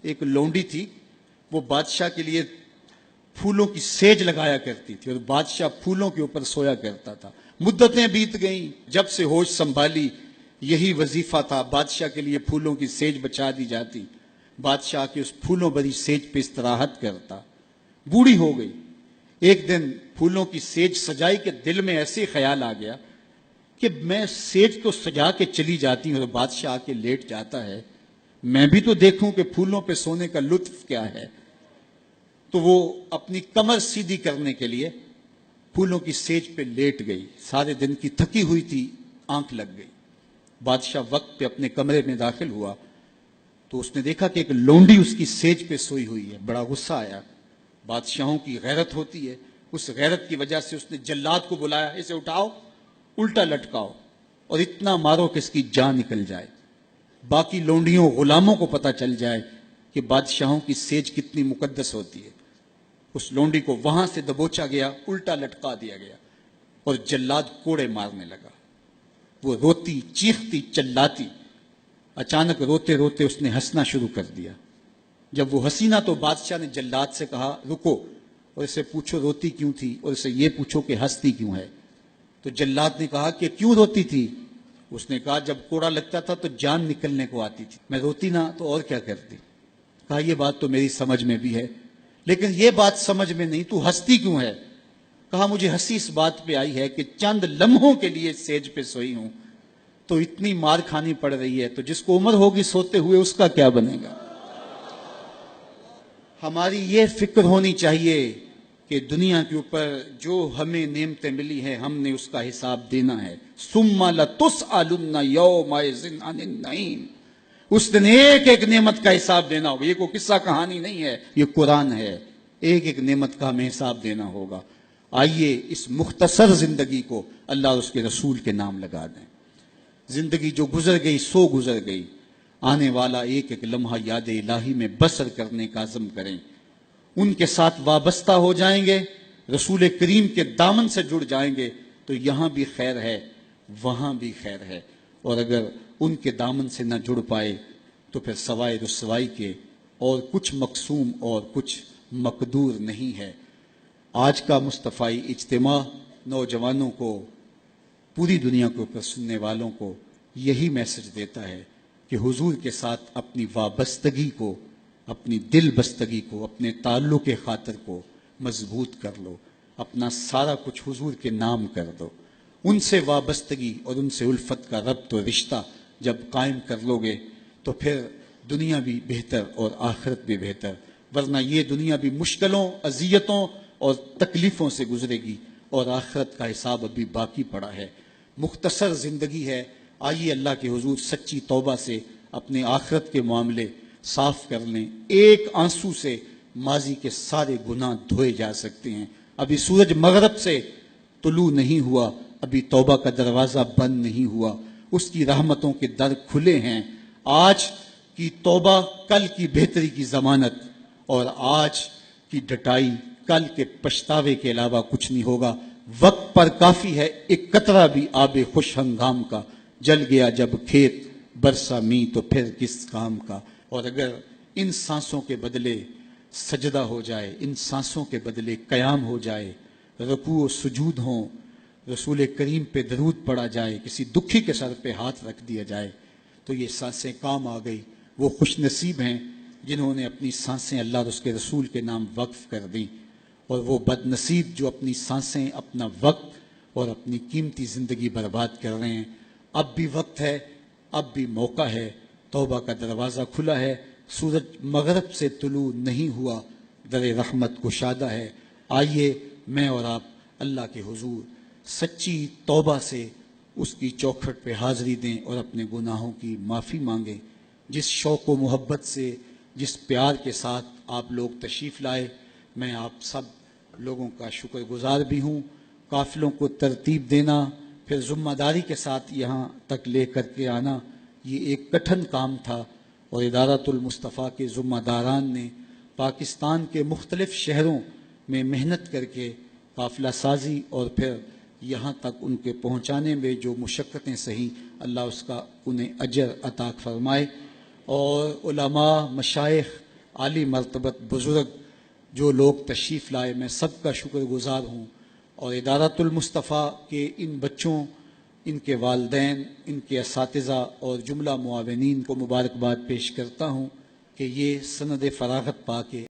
ایک لونڈی تھی، وہ بادشاہ کے لیے پھولوں کی سیج لگایا کرتی تھی اور بادشاہ پھولوں کے اوپر سویا کرتا تھا۔ مدتیں بیت گئیں، جب سے ہوش سنبھالی یہی وظیفہ تھا، بادشاہ کے لیے پھولوں کی سیج بچھا دی جاتی، بادشاہ کی اس پھولوں بھری سیج پہ استراحت کرتا۔ بوڑھی ہو گئی، ایک دن پھولوں کی سیج سجائی کہ دل میں ایسے خیال آ گیا کہ میں سیج کو سجا کے چلی جاتی ہوں اور بادشاہ آ کے لیٹ جاتا ہے، میں بھی تو دیکھوں کہ پھولوں پہ سونے کا لطف کیا ہے۔ تو وہ اپنی کمر سیدھی کرنے کے لیے پھولوں کی سیج پہ لیٹ گئی، سارے دن کی تھکی ہوئی تھی، آنکھ لگ گئی۔ بادشاہ وقت پہ اپنے کمرے میں داخل ہوا تو اس نے دیکھا کہ ایک لونڈی اس کی سیج پہ سوئی ہوئی ہے، بڑا غصہ آیا۔ بادشاہوں کی غیرت ہوتی ہے، اس غیرت کی وجہ سے اس نے جلاد کو بلایا، اسے اٹھاؤ، الٹا لٹکاؤ اور اتنا مارو کہ اس کی جان نکل جائے، باقی لونڈیوں غلاموں کو پتہ چل جائے کہ بادشاہوں کی سیج کتنی مقدس ہوتی ہے۔ اس لونڈی کو وہاں سے دبوچا گیا، الٹا لٹکا دیا گیا اور جلاد کوڑے مارنے لگا۔ وہ روتی چیختی چلاتی، اچانک روتے روتے اس نے ہنسنا شروع کر دیا۔ جب وہ ہنسی نہ تو بادشاہ نے جلاد سے کہا رکو اور اسے پوچھو روتی کیوں تھی اور اسے یہ پوچھو کہ ہنستی کیوں ہے۔ تو جلاد نے کہا کہ کیوں روتی تھی؟ اس نے کہا جب کوڑا لگتا تھا تو جان نکلنے کو آتی تھی، میں روتی نہ تو اور کیا کرتی۔ کہا یہ بات تو میری سمجھ میں بھی ہے، لیکن یہ بات سمجھ میں نہیں، تو ہنستی کیوں ہے؟ کہا مجھے ہنسی اس بات پہ آئی ہے کہ چند لمحوں کے لیے سیج پہ سوئی ہوں تو اتنی مار کھانی پڑ رہی ہے، تو جس کو عمر ہوگی سوتے ہوئے اس کا کیا بنے گا۔ ہماری یہ فکر ہونی چاہیے کہ دنیا کے اوپر جو ہمیں نعمتیں ملی ہیں ہم نے اس کا حساب دینا ہے۔ ثم لتسألن یومئذ عن النعیم، اس دن ایک ایک نعمت کا حساب دینا ہوگا۔ یہ کوئی قصہ کہانی نہیں ہے، یہ قرآن ہے، ایک ایک نعمت کا ہمیں حساب دینا ہوگا۔ آئیے اس مختصر زندگی کو اللہ اور اس کے رسول کے نام لگا دیں۔ زندگی جو گزر گئی سو گزر گئی، آنے والا ایک ایک لمحہ یاد الہی میں بسر کرنے کا عزم کریں، ان کے ساتھ وابستہ ہو جائیں گے، رسول کریم کے دامن سے جڑ جائیں گے تو یہاں بھی خیر ہے وہاں بھی خیر ہے، اور اگر ان کے دامن سے نہ جڑ پائے تو پھر سوائے رسوائی کے اور کچھ مقسوم اور کچھ مقدور نہیں ہے۔ آج کا مصطفی اجتماع نوجوانوں کو، پوری دنیا کے اوپر سننے والوں کو یہی میسج دیتا ہے کہ حضور کے ساتھ اپنی وابستگی کو، اپنی دل بستگی کو، اپنے تعلق خاطر کو مضبوط کر لو، اپنا سارا کچھ حضور کے نام کر دو۔ ان سے وابستگی اور ان سے الفت کا ربط و رشتہ جب قائم کر لو گے تو پھر دنیا بھی بہتر اور آخرت بھی بہتر، ورنہ یہ دنیا بھی مشکلوں، اذیتوں اور تکلیفوں سے گزرے گی اور آخرت کا حساب ابھی باقی پڑا ہے۔ مختصر زندگی ہے، آئیے اللہ کے حضور سچی توبہ سے اپنے آخرت کے معاملے صاف کر لیں۔ ایک آنسو سے ماضی کے سارے گناہ دھوئے جا سکتے ہیں۔ ابھی سورج مغرب سے طلوع نہیں ہوا، ابھی توبہ کا دروازہ بند نہیں ہوا، اس کی رحمتوں کے در کھلے ہیں۔ آج کی توبہ کل کی بہتری کی ضمانت، اور آج کی ڈٹائی کل کے پچھتاوے کے علاوہ کچھ نہیں ہوگا۔ وقت پر کافی ہے ایک قطرہ بھی آب خوش ہنگام کا، جل گیا جب کھیت برسا می تو پھر کس کام کا۔ اور اگر ان سانسوں کے بدلے سجدہ ہو جائے، ان سانسوں کے بدلے قیام ہو جائے، رکوع و سجود ہوں، رسول کریم پہ درود پڑا جائے، کسی دکھی کے سر پہ ہاتھ رکھ دیا جائے تو یہ سانسیں کام آ گئی۔ وہ خوش نصیب ہیں جنہوں نے اپنی سانسیں اللہ اور اس کے رسول کے نام وقف کر دیں، اور وہ بد نصیب جو اپنی سانسیں، اپنا وقت اور اپنی قیمتی زندگی برباد کر رہے ہیں۔ اب بھی وقت ہے، اب بھی موقع ہے، توبہ کا دروازہ کھلا ہے، سورج مغرب سے طلوع نہیں ہوا، در رحمت گشادہ ہے۔ آئیے میں اور آپ اللہ کے حضور سچی توبہ سے اس کی چوکھٹ پہ حاضری دیں اور اپنے گناہوں کی معافی مانگیں۔ جس شوق و محبت سے، جس پیار کے ساتھ آپ لوگ تشریف لائے، میں آپ سب لوگوں کا شکر گزار بھی ہوں۔ قافلوں کو ترتیب دینا، پھر ذمہ داری کے ساتھ یہاں تک لے کر کے آنا، یہ ایک کٹھن کام تھا، اور ادارۃ المصطفیٰ کے ذمہ داران نے پاکستان کے مختلف شہروں میں محنت کر کے قافلہ سازی اور پھر یہاں تک ان کے پہنچانے میں جو مشقتیں سہی، اللہ اس کا انہیں اجر عطا فرمائے۔ اور علماء، مشائخ، عالی مرتبت بزرگ جو لوگ تشریف لائے، میں سب کا شکر گزار ہوں، اور ادارۃ المصطفیٰ کے ان بچوں، ان کے والدین، ان کے اساتذہ اور جملہ معاونین کو مبارکباد پیش کرتا ہوں کہ یہ سند فراغت پا کے